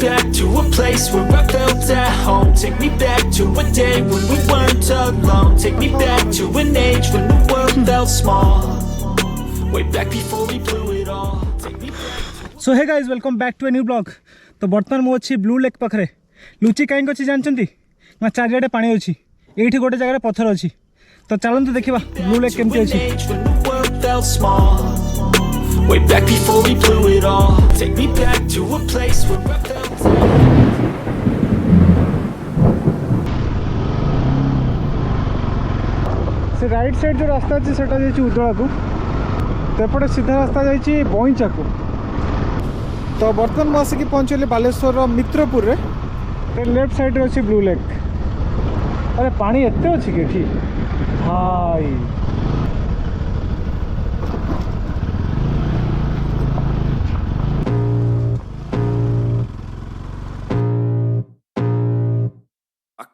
back to a place where I felt at home. Take me back to a day when we weren't alone. Take me back to an age when the world felt small. Way back before we blew it all. Take me back. So hey guys, welcome back to a new vlog. तो बर्तमान मु अच्छी blue lake पाखे Luche कहीं अच्छी जानते ना चारिआडे पानी अच्छी ये गोटे जगह पत्थर अच्छी तो चलते देखा ब्लू लेक केमती अच्छी Way back before we blew it all. Take me back to a place where I felt. से राइट साइड जो रास्ता अच्छे से उदला को तो एपटे सीधा रास्ता जाइए बईचा को। तो बर्तमान मुझे आसिक पहुँचली बालेश्वर मित्रपुर रे लेफ्ट साइड रे अच्छी ब्लू लेक। अरे पानी एते अच्छी कि भाई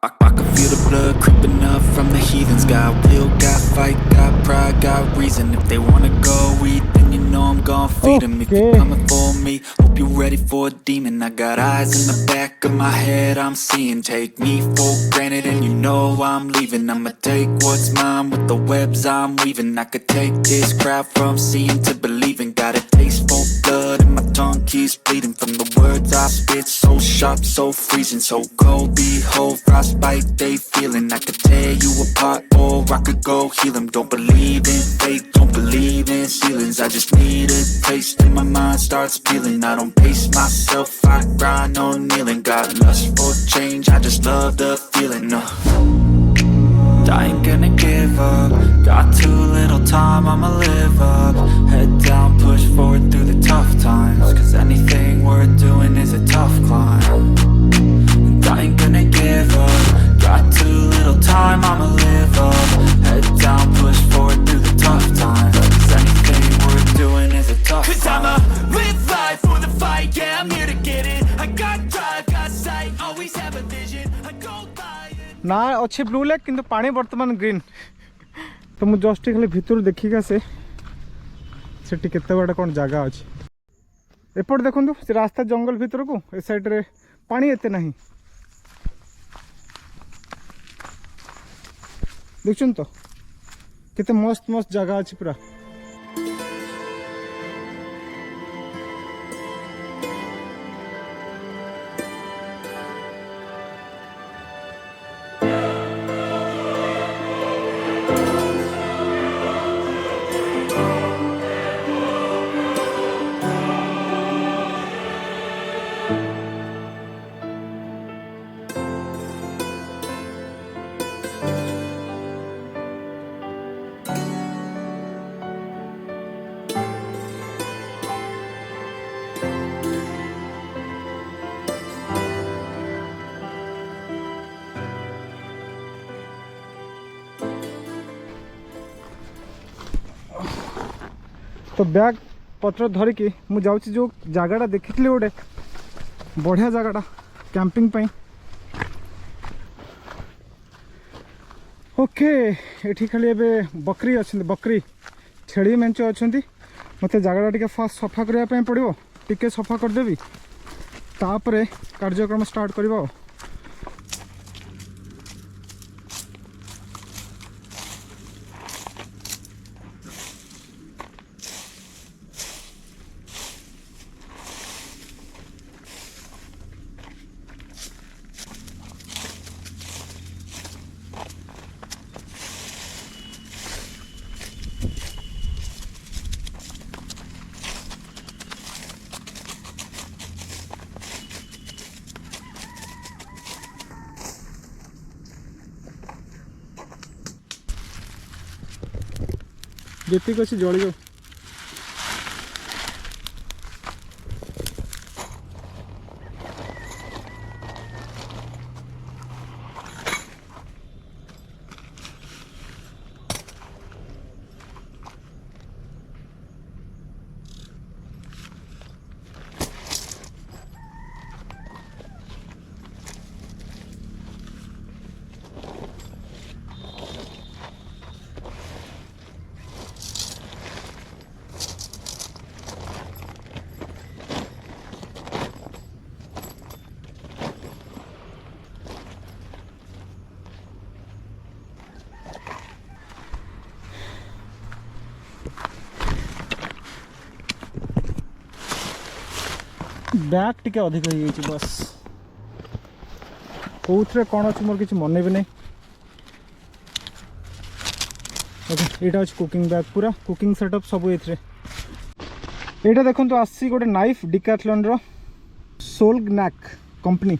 I can feel the blood creeping up from the heathens. Got will, got fight, got pride, got reason. If they wanna go eat, then you know I'm gon' feed them. If you're coming for me, hope you're ready for a demon. I got eyes in the back of my head, I'm seeing. Take me for granted and you know I'm leaving. I'ma take what's mine with the webs I'm weaving. I could take this crowd from seeing to believing. Got a taste for blood and my tongue keeps bleeding. From the words I spit, so sharp, so freezing. So cold, behold, frostbite they feeling. I could tear you apart or I could go heal them. Don't believe in fate, don't believe in ceilings. I just need a taste and my mind starts peeling. I don't pace myself, I grind on kneeling. Got lust for change, I just love the feeling. I ain't gonna give up. Got too little time, I'ma live up. Head down, push forward through the tough times. Cause anything worth doing is a tough climb. And I ain't gonna give up. Got too little time, I'ma live up. Head down, push forward through the tough times. Cause anything worth doing is a tough climb. Cause I'ma live life for the fight, yeah, I'm here to get it. I got drive, got sight, always have a vision. I go by ना अच्छे blue lake किंतु पानी बर्तमान green. तो मुझे just खाली भितर देखिका से केते बड़ा कौन जगह अच्छे एपट देखो से रास्ता जंगल भितर को ए साइड रे पानी एते नहीं देखुन तो केते मस्त मस्त जगह अच्छी पूरा। तो बैग पत्र धरिकी मु जाऊँगी जो जगटा देखी गोटे बढ़िया जगटा कैंपिंग पाई। ओके एठी खाली एबे बकरी अच्छी बकरी छेड़ी मेंच अच्छा मत जगटा टी फास्ट सफा करने पड़ो टिके सफा करदेवी तापरे कार्यक्रम स्टार्ट करवा। ଯେତିକି ଅଛି ଜଳିବ। बैग टिके अधिक हो जाइए बस कौन कौन अच्छे मोर किसी मन भी नहीं ओके यहाँ अच्छे कुकिंग बैग पूरा कुकिंग सेटअप सब ये यहाँ देखो आसी गोटे नाइफ डिकाथलॉन रो सोल नैक कंपनी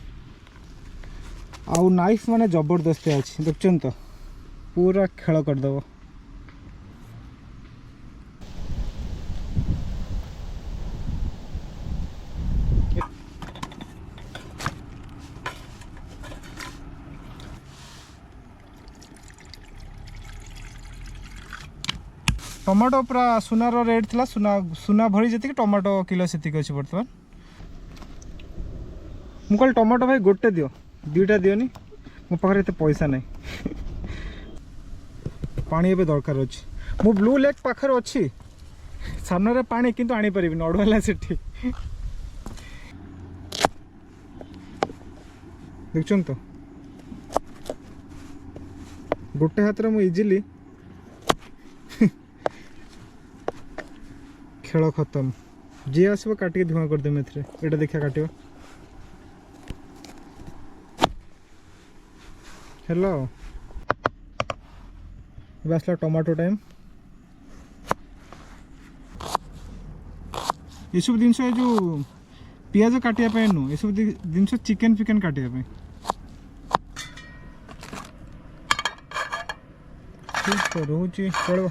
आउ नाइफ माने जबरदस्त अच्छी देखुन तो पूरा खेल करदेव टमाटो पूरा सुनार रेट थी सुना भरी जी टमाटो किलो से अच्छी बर्तमान मुझे टमाटो भाई गोटे दियो दुईटा दियोनी मो पाखे एत पैसा नहीं पानी एबे दरकार अच्छी मु ब्लू लेक पाखर अच्छी सामने पानी किंतु आनी परिबिन अड़वाला सेठी देखछन तो गोटे हाथ रे मु इजीली खेल खत्म जी आसो काटिक धुआं करदेम एटा देखा काट हेलो आसला टमाटो टाइम ये सब जिनस जो पियाज काटापी नु ये सब जिनस चिकेन फिकेन काटापी ठीक तो रोचे चलो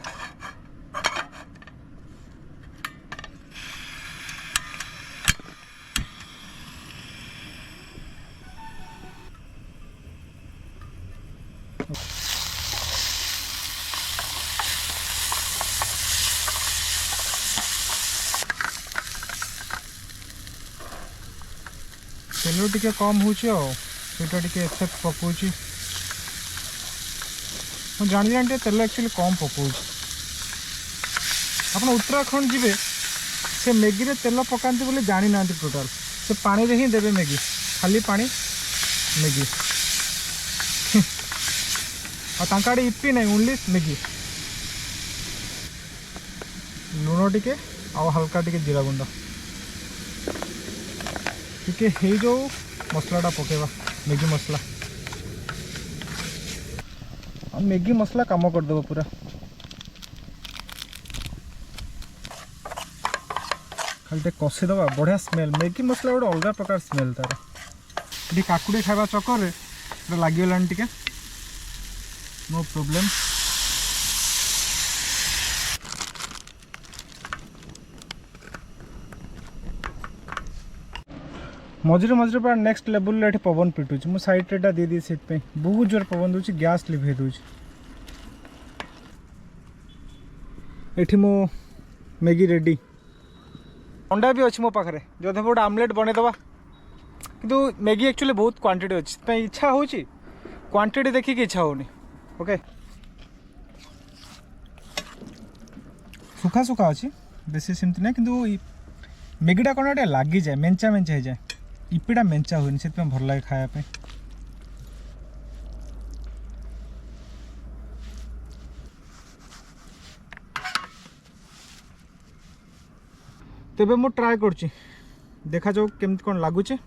तेल टिके कम होटा इफेक्ट पकाउच जानी जानी तेल एक्चुअली कम पकाउच आप उत्तराखंड जी से मैगी रे तेल पकाते बोले जानी ना टोटाल से पानी रे ही देवे मैगी खाली पानी मैगी आड़े इपी नहीं ओनली मैगी लुण टिके आ हल्का टिके जीरा गुंड टिके हे जो मसलाटा पकेबा मैगी मसला मैगी मसला काम करदेव पूरा खाली कषिदेवा बढ़िया स्मेल मैगी मसला गोटे अलग प्रकार स्मेल तार ये काकुड़ी खावा चक्कर लगिगला टिके नो प्रॉब्लम मझे मझे पूरा नेक्स्ट लेवल ये पवन पिटुच मु साइड रे दे दी से बहुत जोर पवन दूची गैस लिभे दूची एठी मो मैगी रेडी अंडा भी अच्छी मो पाखे जो गोटे आमलेट बनईदबा किंतु मैगी एक्चुअली बहुत क्वांटिटी अच्छी इच्छा होची क्वांटिटी देखिए इच्छा होनी ओके सुखा सुखा अच्छी बेसी सेमती ना किंतु मैगीटा कौन गोटे लगी जाए मेंचा मेंचा हो जाए इपिटा मेंचा हुए से भल लगे खायापे तेबे मु ट्राए करछि देखा जाओ केमती कौन लगुचे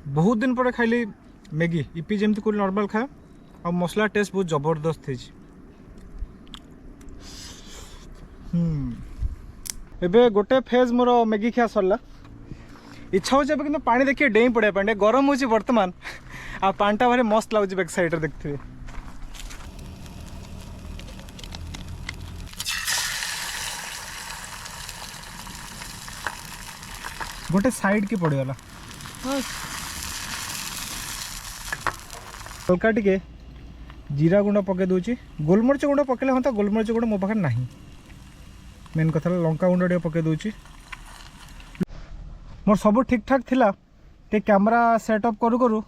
बहुत दिन पर खाइली मैगी इपी जमती कोई नॉर्मल खाए और मसला टेस्ट बहुत जबरदस्त है एबे गोटे फेज मोर मैगी खिया सरला इच्छा हो कि पानी देखिए डेई पड़े गरम हो बर्तमान आ पानीटा भारी मस्त लगुच बैक साइड देखते गोटे साइड की पड़गला हल्का टिके जीरा गुंड पके दूची गोलमरिच गुंड पकेले हाँ गोलमरिच गुंड मो पाखे नहीं मेन कथा लंका गुंड टे पके दूची मोर सब ठीक ठाक थिला टे कैमरा सेटअप करू करू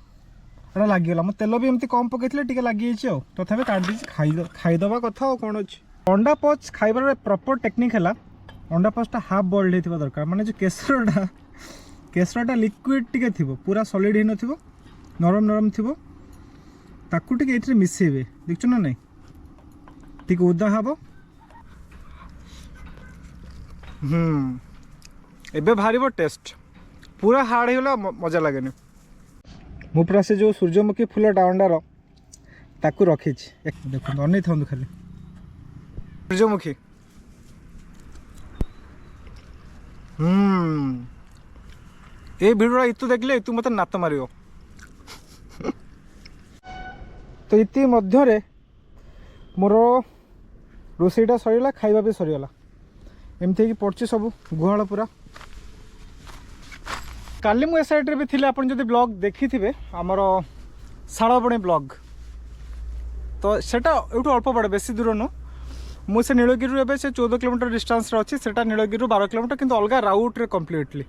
एटा लागिगला मो तेल भी एमती कम पकेइथिले टिके लागि जाइछि तथापि काट दी खाइदबा कथा और कौन अच्छे अंडा पच खाइबार प्रॉपर टेक्निक है अंडा पचटा हाफ बॉइल्ड होइथिबा दरकार माने जो केसरटा लिक्विड टिके थिबो पूरा सॉलिड ही नथिबो नरम नरम थिबो ताकू टिके एथरे मिसेबे देखछु ना नहीं टिके उदा हबो एबे भारी टेस्ट पूरा हार्ड होगा मजा लगे मु पूरा से जो सूर्यमुखी फूल डांडार ताकू रखी देखो अन था खाली सूर्यमुखी ये भिडियो इतु देखले इतु मत नात मार तो इति मध्य मोर रोसईटा सरीला खाଇବା भी सरीगला एमती पड़ची सब गुहाल पूरा काली मु साइड भी थी आपन जदि ब्लॉग देखी थे आमर शालबणी ब्लॉग तो सेटा एठू अल्प पड़े बेसी दूर नु मुझे नीलगिरी एवं से 14 किलोमीटर डिस्टेंस अच्छी से नीलगिरी 12 किलोमीटर किंतु अलग राउट रे कम्प्लीटली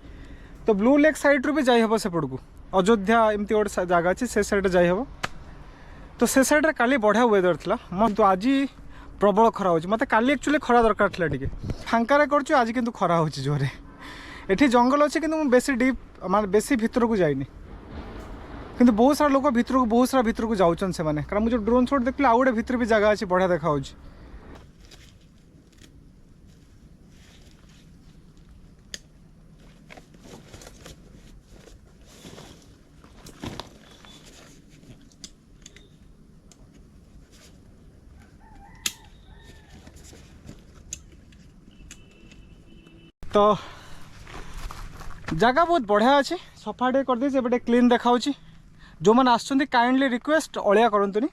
तो ब्लू लेक साइड रू भी जाई हबो सेपड़ को अयोध्या एमती गोटे जगह अच्छी से साइड जाई हबो तो से साइड काली बढ़िया वेदर था तो आज प्रबल खरा हो मत काली एक्चुअली खरा दरकार था टी फांकार कर आज किंतु खरा हो जोरे एठी जंगल अच्छे कि बेसी डीप मान बेसी भितर को जाइनी किंतु बहुत सारा लोग भितर को बहुत सारा भितर को जाऊँ से मैंने कारण मुझे ड्रोन शॉट देखली आउ गोटे भितर भी जगह अच्छी बढ़िया देखा तो जगह बहुत बढ़िया अच्छे सफा टे कर दे एबे क्लीन देखा जो मैंने आसुँच काइंडली रिक्वेस्ट अलिया करतुनी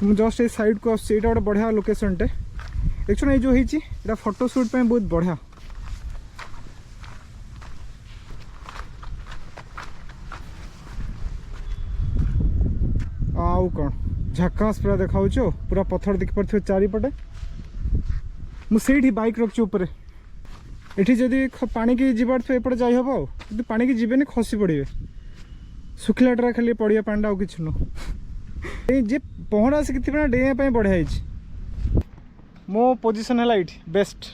तुम जस्ट ये साइड को आस गोटे बढ़िया लोकेशन टे एक्चुअली ये जो है फोटो शूट पे बहुत बढ़िया आउ कौन झकास पूरा देखा पूरा पत्थर देखी पारे चारिपटे मुझे बाइक रखी ऊपर ये जदि पानी की जीवार थे एपटे जाई हम आदि पानी की जीवेनि खसी पड़े सुखिलाटा खाली पड़िया पानी आउ कि जे पहरा शिखी डेप बढ़िया मो पोजिशन है बेस्ट।